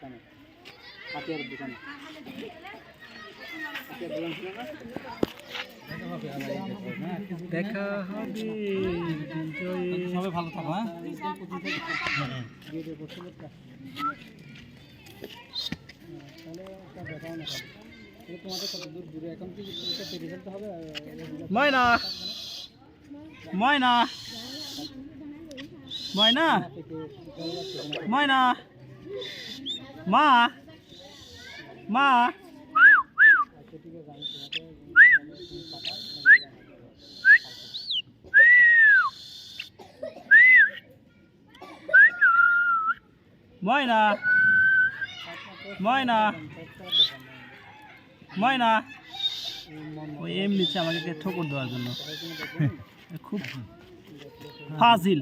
দোকানে, হাতিয়ার দোকানে। দেখা হবে সবাই ভালো থাকো। ময়না ময়না ময়না ময়না মা মা ময়না ময়না ময়না ওই এমনিতে আমাকে ঠোকর দেওয়ার জন্য খুব ফাজিল।